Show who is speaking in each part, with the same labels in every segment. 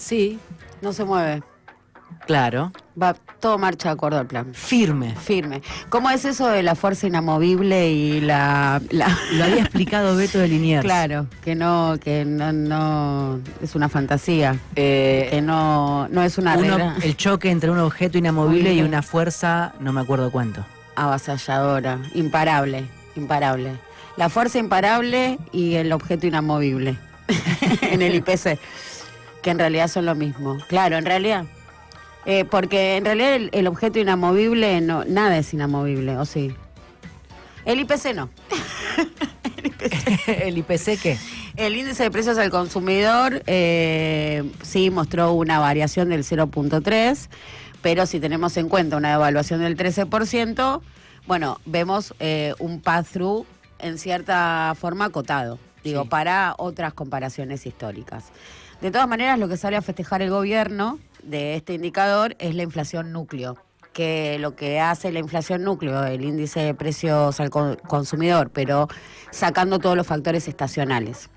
Speaker 1: Sí,
Speaker 2: No se mueve.
Speaker 1: claro.
Speaker 2: Va, todo marcha de acuerdo al plan.
Speaker 1: Firme.
Speaker 2: Firme. ¿Cómo es eso de la fuerza inamovible y la...
Speaker 1: Lo había explicado Beto de Liniers.
Speaker 2: Claro, que no es una fantasía, que no es una regla
Speaker 1: El choque entre un objeto inamovible y
Speaker 2: Movible.
Speaker 1: una fuerza, no me acuerdo cuánto.
Speaker 2: avasalladora, imparable. La fuerza imparable y el objeto inamovible en el IPC, que en realidad son lo mismo. Claro, en realidad. Porque en realidad el objeto inamovible, no, nada es inamovible, ¿o sí? El IPC no.
Speaker 1: ¿El IPC qué?
Speaker 2: El índice de precios al consumidor sí mostró una variación del 0.3, pero si tenemos en cuenta una devaluación del 13%, bueno, vemos un pass-through en cierta forma acotado, digo,
Speaker 1: Sí.
Speaker 2: para otras comparaciones históricas. De todas maneras, lo que sale a festejar el gobierno de este indicador es la inflación núcleo, que lo que hace la inflación núcleo, el índice de precios al consumidor, pero sacando todos los factores estacionales.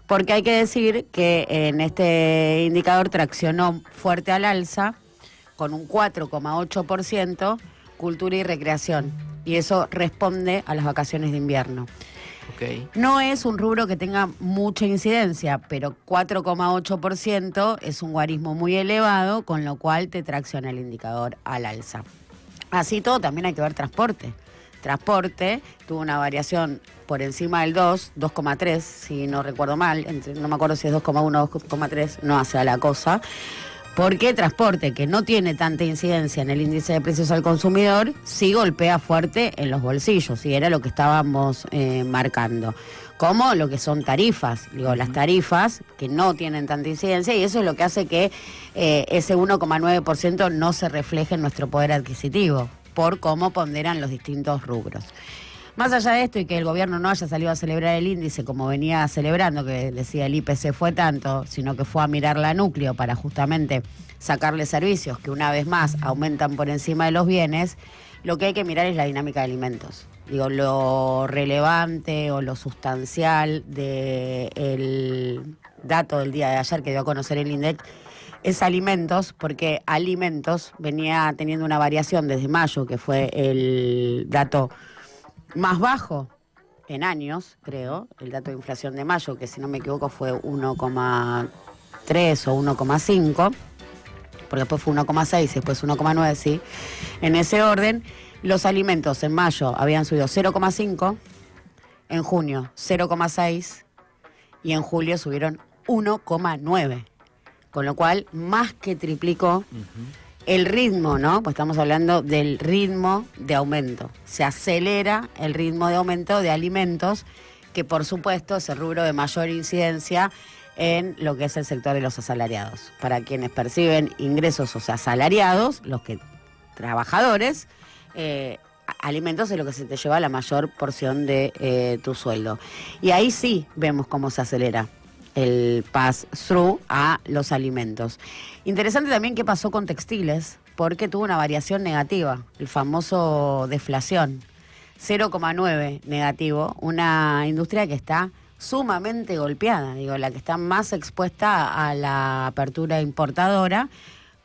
Speaker 2: Porque hay que decir que en este indicador traccionó fuerte al alza, con un 4,8%, cultura y recreación. Y eso responde a las vacaciones de invierno.
Speaker 1: Ok.
Speaker 2: No es un rubro que tenga mucha incidencia, pero 4,8% es un guarismo muy elevado, con lo cual te tracciona el indicador al alza. Así todo, también hay que ver transporte. Transporte tuvo una variación por encima del 2,3, si no recuerdo mal, no me acuerdo si es 2,1 o 2,3, no hace a la cosa. Porque transporte, que no tiene tanta incidencia en el índice de precios al consumidor, sí golpea fuerte en los bolsillos, y era lo que estábamos marcando. Como lo que son tarifas, digo, las tarifas que no tienen tanta incidencia, y eso es lo que hace que ese 1,9% no se refleje en nuestro poder adquisitivo, por cómo ponderan los distintos rubros. Más allá de esto y que el gobierno no haya salido a celebrar el índice como venía celebrando, que decía el IPC fue tanto, sino que fue a mirar la núcleo para justamente sacarle servicios que una vez más aumentan por encima de los bienes, lo que hay que mirar es la dinámica de alimentos. Digo, lo relevante o lo sustancial del dato del día de ayer que dio a conocer el INDEC es alimentos, porque alimentos venía teniendo una variación desde mayo, que fue el dato más bajo en años, creo, el dato de inflación de mayo, que si no me equivoco fue 1,3 o 1,5, porque después fue 1,6 y después 1,9, sí. En ese orden, los alimentos en mayo habían subido 0,5, en junio 0,6 y en julio subieron 1,9, con lo cual más que triplicó. El ritmo, ¿no? Pues estamos hablando del ritmo de aumento. Se acelera el ritmo de aumento de alimentos, que por supuesto es el rubro de mayor incidencia en lo que es el sector de los asalariados. Para quienes perciben ingresos, o sea, asalariados, los que trabajadores, alimentos es lo que se te lleva la mayor porción de tu sueldo. Y ahí sí vemos cómo se acelera el pass-through a los alimentos. Interesante también qué pasó con textiles, porque tuvo una variación negativa, el famoso deflación, 0,9 negativo, una industria que está sumamente golpeada, digo, la que está más expuesta a la apertura importadora,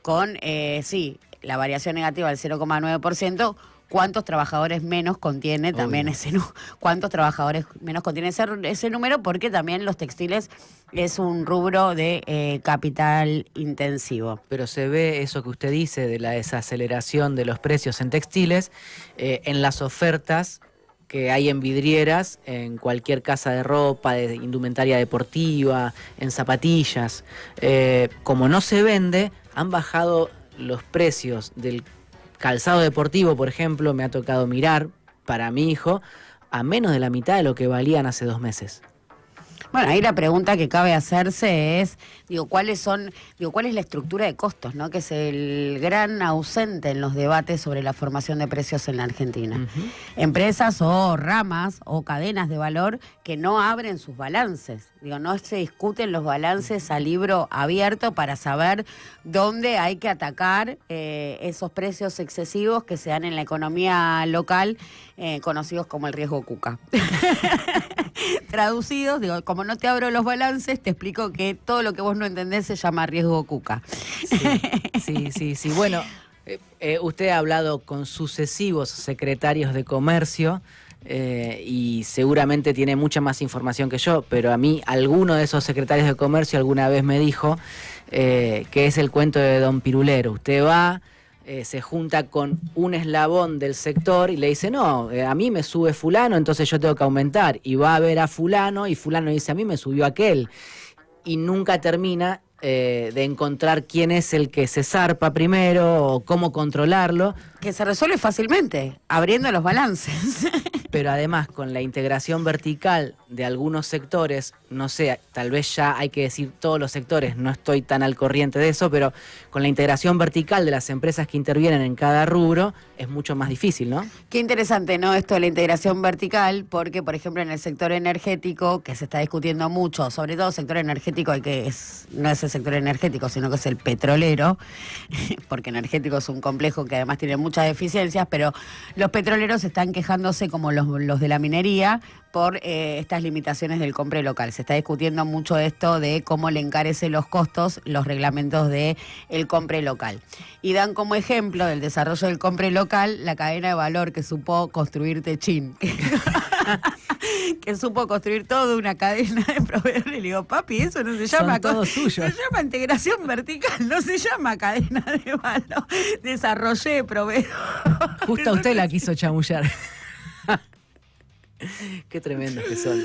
Speaker 2: con, sí, la variación negativa del 0,9%, ¿cuántos trabajadores menos contiene también cuántos trabajadores menos contiene ese número? Porque también los textiles es un rubro de capital intensivo.
Speaker 1: Pero se ve eso que usted dice de la desaceleración de los precios en textiles, en las ofertas que hay en vidrieras, en cualquier casa de ropa, de indumentaria deportiva, en zapatillas. Como no se vende, han bajado los precios del calzado deportivo, por ejemplo, me ha tocado mirar para mi hijo, a menos de la mitad de lo que valían hace 2 meses.
Speaker 2: Bueno, ahí la pregunta que cabe hacerse es, ¿cuál es la estructura de costos, ¿no? Que es el gran ausente en los debates sobre la formación de precios en la Argentina. Empresas o ramas o cadenas de valor que no abren sus balances. No se discuten los balances a libro abierto para saber dónde hay que atacar esos precios excesivos que se dan en la economía local, conocidos como el riesgo Cuca. Traducidos, digo, como no te abro los balances, te explico que todo lo que vos no entendés se llama riesgo cuca.
Speaker 1: Sí. Bueno, usted ha hablado con sucesivos secretarios de comercio y seguramente tiene mucha más información que yo, pero a mí alguno de esos secretarios de comercio alguna vez me dijo que es el cuento de Don Pirulero. Usted va, se junta con un eslabón del sector y le dice, no, a mí me sube fulano, entonces yo tengo que aumentar. Y va a ver a fulano y fulano dice, a mí me subió aquel. Y nunca termina de encontrar quién es el que se zarpa primero o cómo controlarlo.
Speaker 2: Que se resuelve fácilmente, abriendo los balances.
Speaker 1: Pero además con la integración vertical de algunos sectores, no sé, tal vez ya hay que decir todos los sectores, no estoy tan al corriente de eso, pero con la integración vertical de las empresas que intervienen en cada rubro es mucho más difícil, ¿no?
Speaker 2: Qué interesante, ¿no? Esto de la integración vertical, porque por ejemplo en el sector energético, que se está discutiendo mucho, sobre todo el sector energético, no es el sector energético, sino que es el petrolero, porque energético es un complejo que además tiene muchas deficiencias, pero los petroleros están quejándose como los de la minería por estas limitaciones del compre local. Se está discutiendo mucho esto de cómo le encarece los costos los reglamentos del compre local. Y dan como ejemplo del desarrollo del compre local la cadena de valor que supo construir Techín. Que supo construir toda una cadena de proveedores. Le digo, papi, eso no se llama...
Speaker 1: Todo suyo.
Speaker 2: Se llama integración vertical, no se llama cadena de valor. Desarrollé proveedor.
Speaker 1: Justo a usted la quiso chamullar. Qué tremendos que son.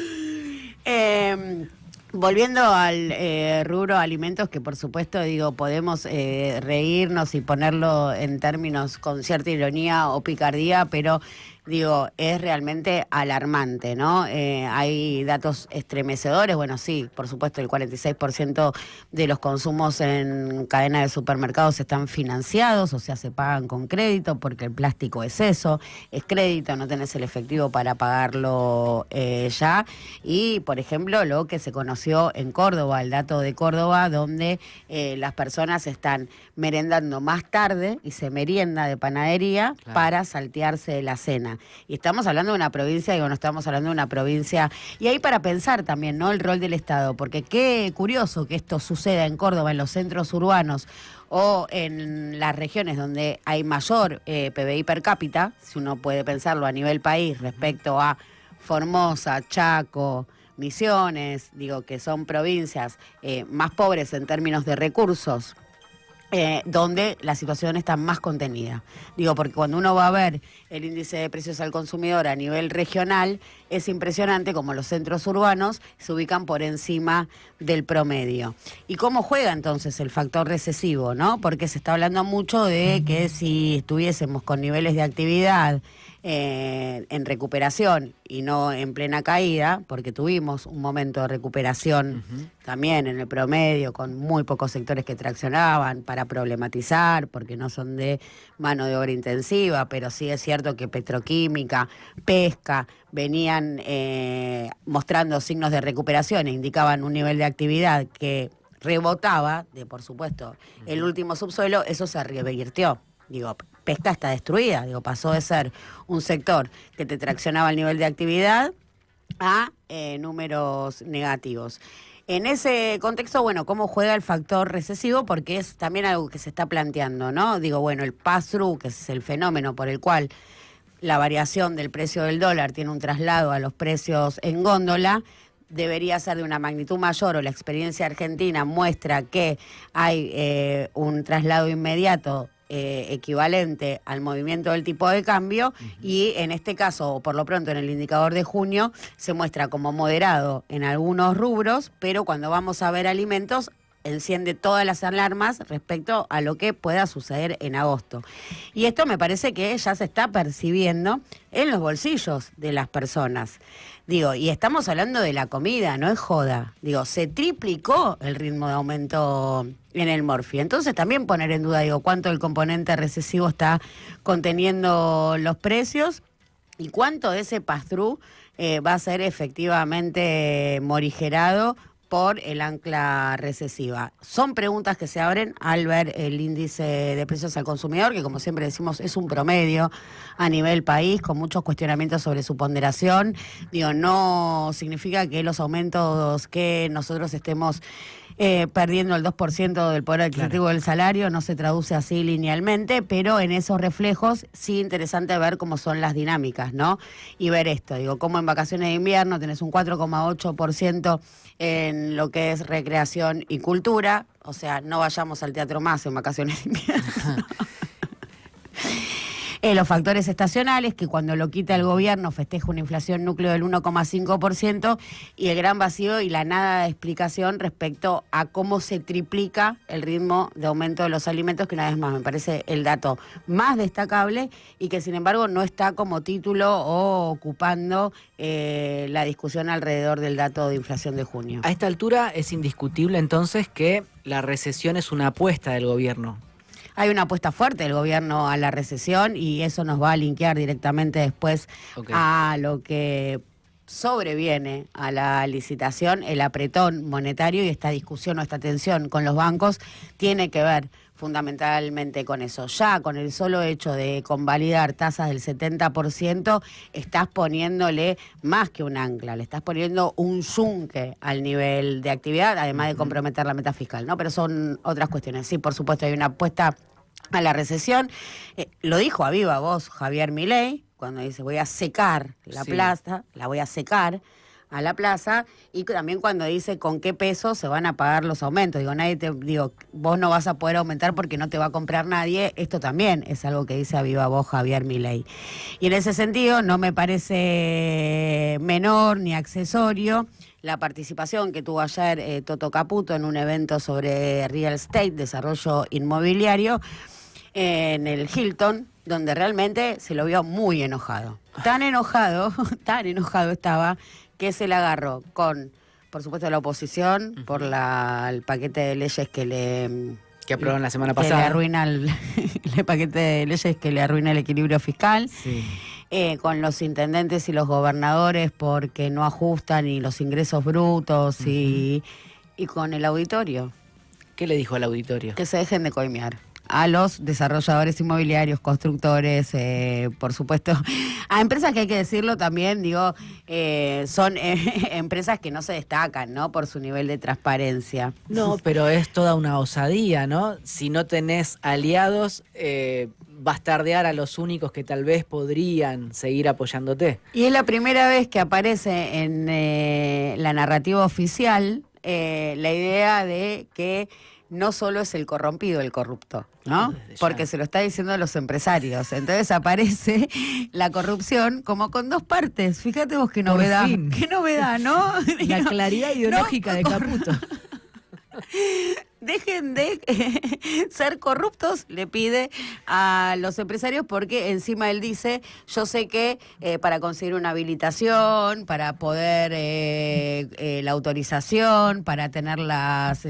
Speaker 2: Volviendo al rubro alimentos, que por supuesto digo podemos reírnos y ponerlo en términos con cierta ironía o picardía, pero digo, es realmente alarmante, ¿no? Hay datos estremecedores, bueno, sí, por supuesto el 46% de los consumos en cadena de supermercados están financiados, o sea, se pagan con crédito, porque el plástico es eso, es crédito, no tenés el efectivo para pagarlo ya. Y, por ejemplo, lo que se conoció en Córdoba, el dato de Córdoba, donde las personas están merendando más tarde y se merienda de panadería, claro, para saltearse la cena. Y estamos hablando de una provincia, digo, no estamos hablando de una provincia. Y ahí para pensar también, ¿no? El rol del Estado, porque qué curioso que esto suceda en Córdoba, en los centros urbanos o en las regiones donde hay mayor PBI per cápita, si uno puede pensarlo a nivel país respecto a Formosa, Chaco, Misiones, digo que son provincias más pobres en términos de recursos, donde la situación está más contenida. Digo, porque cuando uno va a ver el índice de precios al consumidor a nivel regional, es impresionante como los centros urbanos se ubican por encima del promedio. ¿Y cómo juega entonces el factor recesivo, no? Porque se está hablando mucho de que si estuviésemos con niveles de actividad en recuperación y no en plena caída, porque tuvimos un momento de recuperación también en el promedio, con muy pocos sectores que traccionaban, para problematizar, porque no son de mano de obra intensiva, pero sí es cierto que petroquímica, pesca, venían mostrando signos de recuperación e indicaban un nivel de actividad que rebotaba de, por supuesto, el último subsuelo. Eso se revirtió. Digo, pesca está destruida, digo, pasó de ser un sector que te traccionaba el nivel de actividad a números negativos. En ese contexto, bueno, ¿cómo juega el factor recesivo? Porque es también algo que se está planteando, ¿no? Digo, bueno, el pass-through, que es el fenómeno por el cual la variación del precio del dólar tiene un traslado a los precios en góndola, debería ser de una magnitud mayor, o la experiencia argentina muestra que hay un traslado inmediato equivalente al movimiento del tipo de cambio, y en este caso, o por lo pronto en el indicador de junio, se muestra como moderado en algunos rubros, pero cuando vamos a ver alimentos, enciende todas las alarmas respecto a lo que pueda suceder en agosto. Y esto me parece que ya se está percibiendo en los bolsillos de las personas. Digo, y estamos hablando de la comida, no es joda. Digo, se triplicó el ritmo de aumento en el Morphy. Entonces también poner en duda, digo, cuánto el componente recesivo está conteniendo los precios y cuánto de ese pass-through va a ser efectivamente morigerado por el ancla recesiva. Son preguntas que se abren al ver el índice de precios al consumidor, que como siempre decimos es un promedio a nivel país, con muchos cuestionamientos sobre su ponderación. Digo, no significa que los aumentos que nosotros estemos perdiendo el 2% del poder adquisitivo del salario, no se traduce así linealmente, pero en esos reflejos sí interesante ver cómo son las dinámicas, ¿no? Y ver esto, digo, cómo en vacaciones de invierno tenés un 4,8% en lo que es recreación y cultura, o sea, no vayamos al teatro más en vacaciones de invierno. Los factores estacionales, que cuando lo quita el gobierno festeja una inflación núcleo del 1,5%, y el gran vacío y la nada de explicación respecto a cómo se triplica el ritmo de aumento de los alimentos, que una vez más me parece el dato más destacable y que sin embargo no está como título o ocupando la discusión alrededor del dato de inflación de junio.
Speaker 1: A esta altura es indiscutible entonces que la recesión es una apuesta del gobierno.
Speaker 2: Hay una apuesta fuerte del gobierno a la recesión y eso nos va a linkear directamente después a lo que sobreviene a la licitación. El apretón monetario y esta discusión o esta tensión con los bancos tiene que ver fundamentalmente con eso. Ya con el solo hecho de convalidar tasas del 70%, estás poniéndole más que un ancla, le estás poniendo un yunque al nivel de actividad, además de comprometer la meta fiscal, ¿no? Pero son otras cuestiones. Sí, por supuesto, hay una apuesta a la recesión. Lo dijo a viva voz Javier Milei, cuando dice voy a secar la plaza, la voy a secar a la plaza, y también cuando dice con qué peso se van a pagar los aumentos. Digo, vos no vas a poder aumentar porque no te va a comprar nadie. Esto también es algo que dice a viva voz Javier Milei. Y en ese sentido no me parece menor ni accesorio la participación que tuvo ayer Toto Caputo en un evento sobre real estate, desarrollo inmobiliario, en el Hilton, donde realmente se lo vio muy enojado. Tan enojado estaba, que se le agarró con, por supuesto, la oposición, por el paquete de leyes
Speaker 1: que aprobaron la semana
Speaker 2: pasada. Que le arruina el paquete de leyes que le arruina el equilibrio fiscal.
Speaker 1: Sí.
Speaker 2: Con los intendentes y los gobernadores porque no ajustan ni los ingresos brutos y con el auditorio.
Speaker 1: ¿Qué le dijo al auditorio?
Speaker 2: Que se dejen de coimear a los desarrolladores inmobiliarios, constructores, por supuesto, a empresas que hay que decirlo también, digo, son empresas que no se destacan, ¿no? Por su nivel de transparencia.
Speaker 1: No, pero es toda una osadía, ¿no? Si no tenés aliados, bastardear a los únicos que tal vez podrían seguir apoyándote.
Speaker 2: Y es la primera vez que aparece en la narrativa oficial la idea de que no solo es el corrompido el corrupto, ¿no? Porque se lo está diciendo a los empresarios. Entonces aparece la corrupción como con dos partes. Fíjate vos qué novedad. Qué novedad, ¿no?
Speaker 1: La claridad ideológica de Caputo.
Speaker 2: Dejen de ser corruptos, le pide a los empresarios, porque encima él dice, yo sé que para conseguir una habilitación, para poder la autorización, para tener las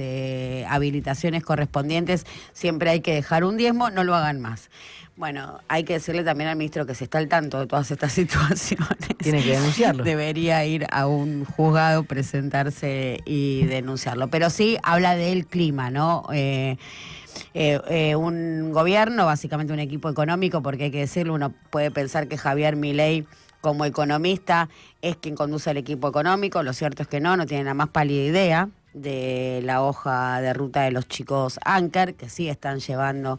Speaker 2: habilitaciones correspondientes, siempre hay que dejar un diezmo, no lo hagan más. Bueno, hay que decirle también al ministro que si está al tanto de todas estas situaciones,
Speaker 1: tiene que denunciarlo.
Speaker 2: Debería ir a un juzgado, presentarse y denunciarlo. Pero sí habla del clima, ¿no? Un gobierno, básicamente un equipo económico, porque hay que decirlo, uno puede pensar que Javier Milei, como economista, es quien conduce el equipo económico. Lo cierto es que no tiene la más pálida idea de la hoja de ruta de los chicos Anker, que sí están llevando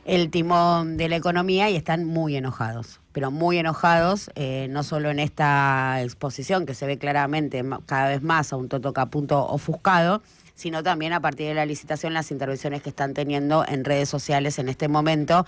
Speaker 2: el timón de la economía y están muy enojados, pero muy enojados, no solo en esta exposición que se ve claramente cada vez más a un Toto Caputo ofuscado, sino también a partir de la licitación, las intervenciones que están teniendo en redes sociales en este momento.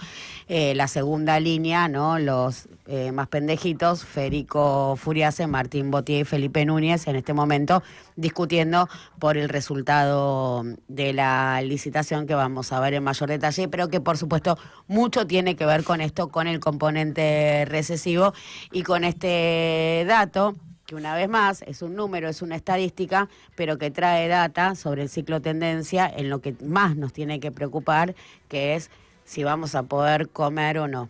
Speaker 2: La segunda línea, ¿no? Los más pendejitos, Federico Furiase, Martín Botier y Felipe Núñez, en este momento discutiendo por el resultado de la licitación, que vamos a ver en mayor detalle, pero que por supuesto mucho tiene que ver con esto, con el componente recesivo y con este dato, que una vez más es un número, es una estadística, pero que trae data sobre el ciclo tendencia en lo que más nos tiene que preocupar, que es si vamos a poder comer o no.